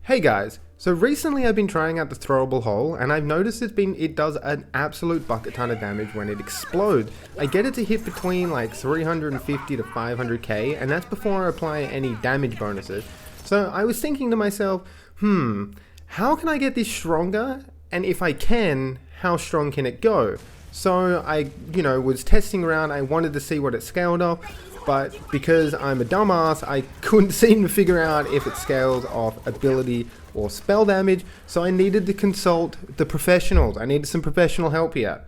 Hey guys, so recently I've been trying out the throwable hole and I've noticed it does an absolute bucket ton of damage when it explodes. I get it to hit between like 350 to 500k, and that's before I apply any damage bonuses. So I was thinking to myself, how can I get this stronger? And if I can, how strong can it go? So I, was testing around. I wanted to see what it scaled off, but because I'm a dumbass, I couldn't seem to figure out if it scales off ability or spell damage, so I needed to consult the professionals. I needed some professional help here.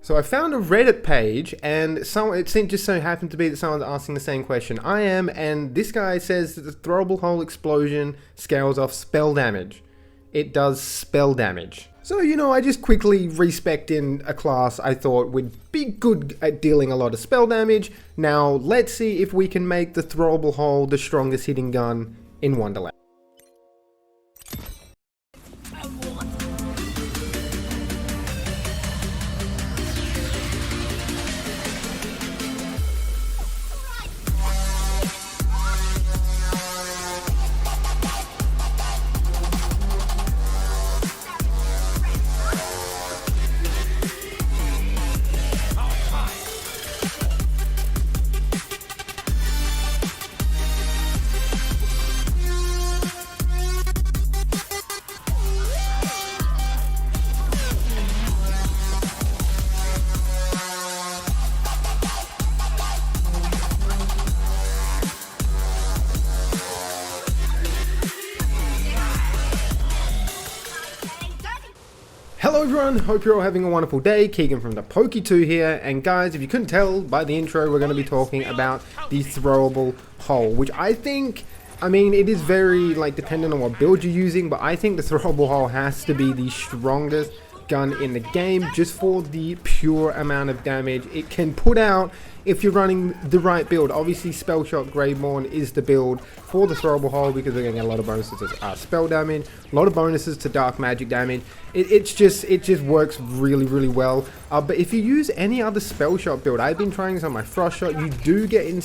So I found a Reddit page, and it just so happened to be that someone's asking the same question I am, and this guy says that the throwable hole explosion scales off spell damage. It does spell damage. So, I just quickly respec'd in a class I thought would be good at dealing a lot of spell damage. Now, let's see if we can make the throwable hole the strongest hitting gun in Wonderlands. Hello everyone, hope you're all having a wonderful day. Keegan from the Poke2 here, and guys, if you couldn't tell by the intro, we're going to be talking about the throwable hole, which I think, it is very dependent on what build you're using, but I think the throwable hole has to be the strongest gun in the game just for the pure amount of damage it can put out if you're running the right build. Obviously, Spell Shot Greyborn is the build for the throwable hole because we're getting a lot of bonuses to spell damage, a lot of bonuses to dark magic damage. It just works really, really well. But if you use any other Spell Shot build, I've been trying this on my Frost Shot, you do get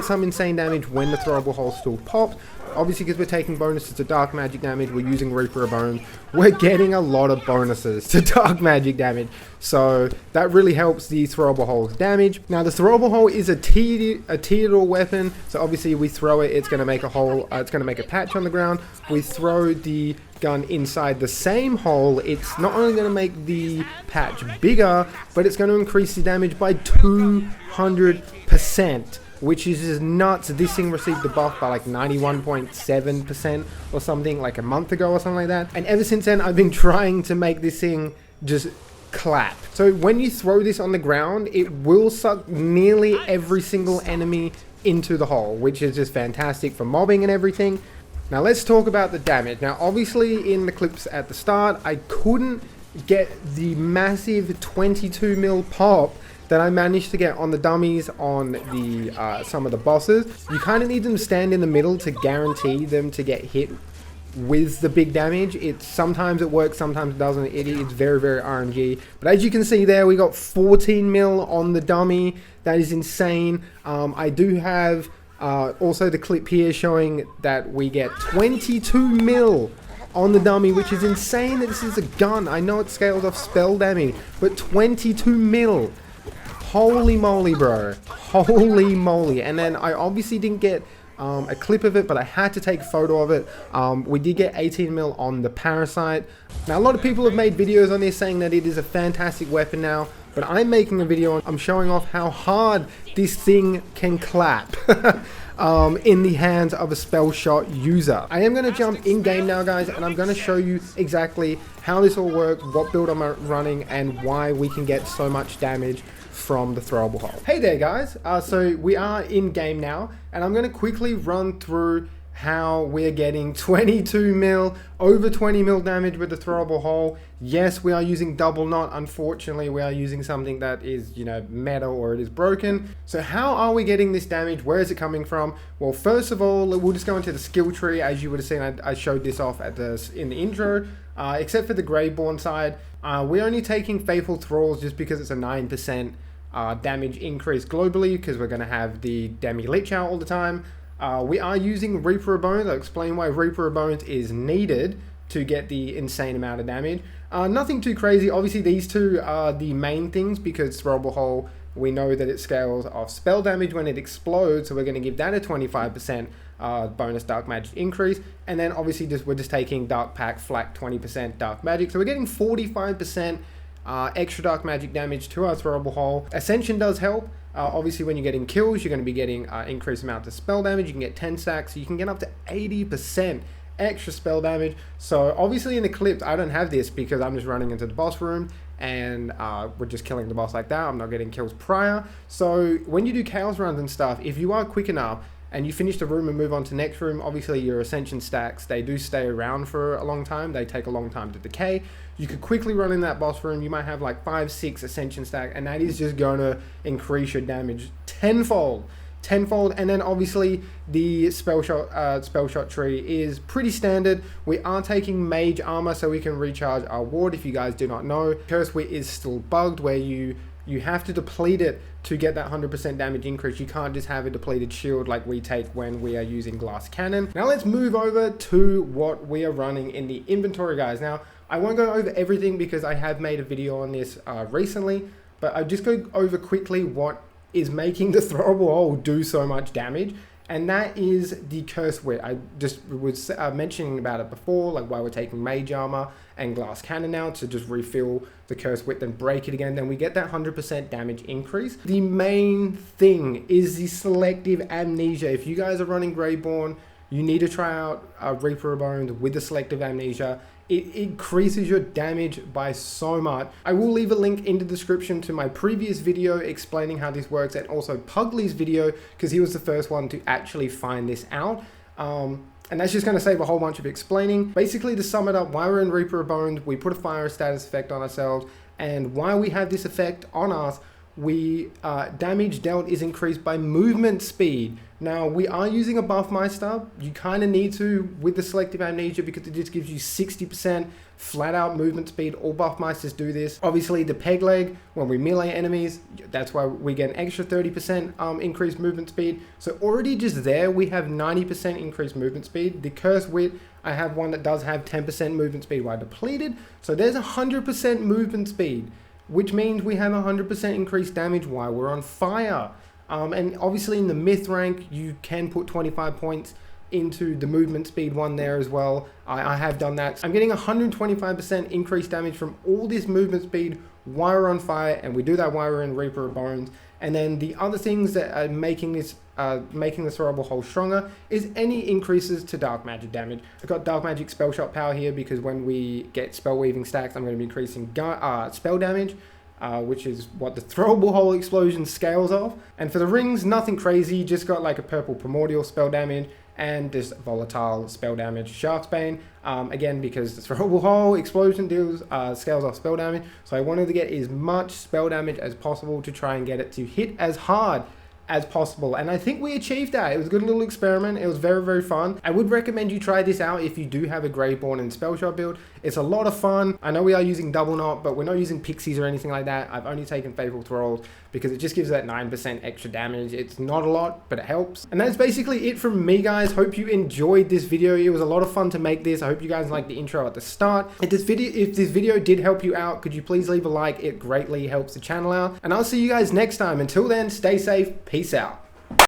some insane damage when the throwable hole still pops. Obviously, because we're taking bonuses to dark magic damage, we're using Reaper of Bones, we're getting a lot of bonuses to dark magic damage. So that really helps the throwable hole's damage. Now, the throwable hole is a tiered weapon. So obviously, we throw it, it's going to make a hole, it's going to make a patch on the ground. We throw the gun inside the same hole, it's not only going to make the patch bigger, but it's going to increase the damage by 200%. Which is just nuts. This thing received the buff by 91.7% or something like a month ago or something like that. And ever since then, I've been trying to make this thing just clap. So when you throw this on the ground, it will suck nearly every single enemy into the hole, which is just fantastic for mobbing and everything. Now let's talk about the damage. Now obviously in the clips at the start, I couldn't get the massive 22 mil pop that I managed to get on the dummies on the some of the bosses. You kind of need them to stand in the middle to guarantee them to get hit with the big damage. Sometimes it works, sometimes it doesn't. It's very, very RNG. But as you can see there, we got 14 mil on the dummy. That is insane. I do have also the clip here showing that we get 22 mil on the dummy, which is insane that this is a gun. I know it scales off spell damage, but 22 mil. Holy moly, bro. Holy moly. And then I obviously didn't get a clip of it, but I had to take a photo of it. We did get 18 mil on the Parasite. Now, a lot of people have made videos on this saying that it is a fantastic weapon now, but I'm making a video, I'm showing off how hard this thing can clap in the hands of a Spell Shot user. I am going to jump in game now, guys, and I'm going to show you exactly how this all works, what build I'm running, and why we can get so much damage from the throwable hole. Hey there, guys. So we are in game now, and I'm going to quickly run through how we're getting 22 mil, over 20 mil damage with the throwable hole. Yes, we are using double knot. Unfortunately, we are using something that is, meta, or it is broken. So how are we getting this damage? Where is it coming from? Well, first of all, we'll just go into the skill tree. As you would have seen, I showed this off in the intro. Except for the Greyborn side, we're only taking Faithful Thralls just because it's a 9% damage increase globally because we're going to have the Demi Lich out all the time. We are using Reaper of Bones. I'll explain why Reaper of Bones is needed to get the insane amount of damage. Nothing too crazy. Obviously, these two are the main things because Throwable Hole, we know that it scales off spell damage when it explodes, so we're going to give that a 25% bonus dark magic increase. And then obviously we're just taking Dark Pack Flak 20% dark magic, so we're getting 45% extra dark magic damage to our Throwable Hole. Ascension does help. Obviously, when you're getting kills, you're going to be getting increased amount of spell damage. You can get 10 stacks, so you can get up to 80% extra spell damage. So obviously in Eclipse, I don't have this because I'm just running into the boss room and we're just killing the boss like that. I'm not getting kills prior. So when you do chaos runs and stuff, if you are quick enough and you finish the room and move on to the next room, obviously your Ascension stacks, they do stay around for a long time. They take a long time to decay. You could quickly run in that boss room. You might have like 5-6 Ascension stack, and that is just going to increase your damage tenfold. And then obviously the spell shot tree is pretty standard. We are taking mage armor so we can recharge our ward. If you guys do not know, Curse Wit is still bugged where you have to deplete it to get that 100% damage increase. You can't just have a depleted shield like we take when we are using glass cannon. Now let's move over to what we are running in the inventory, guys. Now I won't go over everything because I have made a video on this recently, but I'll just go over quickly what is making the Throwable Hole do so much damage, and that is the Curse Wit. I just was mentioning about it before, like why we're taking Mage Armor and Glass Cannon now to just refill the Curse Wit, then break it again, then we get that 100% damage increase. The main thing is the Selective Amnesia. If you guys are running Greyborn, you need to try out Reaper of Bones with the Selective Amnesia. It increases your damage by so much. I will leave a link in the description to my previous video explaining how this works, and also Pugly's video because he was the first one to actually find this out. And that's just going to save a whole bunch of explaining. Basically, to sum it up, why we're in Reaper of Bones, we put a fire status effect on ourselves, and why we have this effect on us, we damage dealt is increased by movement speed. Now we are using a Buffmeister. You kind of need to with the Selective Amnesia because it just gives you 60% flat out movement speed. All Buffmeisters do this. Obviously the peg leg, when we melee enemies, that's why we get an extra 30% increased movement speed. So already just there we have 90% increased movement speed. The Curse Wit, I have one that does have 10% movement speed while depleted. So there's 100% movement speed, which means we have 100% increased damage while we're on fire. And obviously in the myth rank, you can put 25 points into the movement speed one there as well. I have done that. I'm getting 125% increased damage from all this movement speed while we're on fire, and we do that while we're in Reaper of Bones. And then the other things that are making this making the Throwable Hole stronger is any increases to dark magic damage. I've got dark magic spell shot power here because when we get spell weaving stacks, I'm going to be increasing spell damage, which is what the Throwable Hole explosion scales off. And for the rings, nothing crazy, just got like a purple primordial spell damage and this volatile spell damage Shaftsbane, again because the Throwable Hole explosion deals scales off spell damage, so I wanted to get as much spell damage as possible to try and get it to hit as hard as possible, and I think we achieved that. It was a good little experiment. It was very, very fun. I would recommend you try this out if you do have a Greyborn and Spellshot build. It's a lot of fun. I know we are using Double Knot, but we're not using Pixies or anything like that. I've only taken Faithful Thralls because it just gives that 9% extra damage. It's not a lot, but it helps. And that's basically it from me, guys. Hope you enjoyed this video. It was a lot of fun to make this. I hope you guys liked the intro at the start. If this video did help you out, could you please leave a like? It greatly helps the channel out. And I'll see you guys next time. Until then, stay safe. Peace out.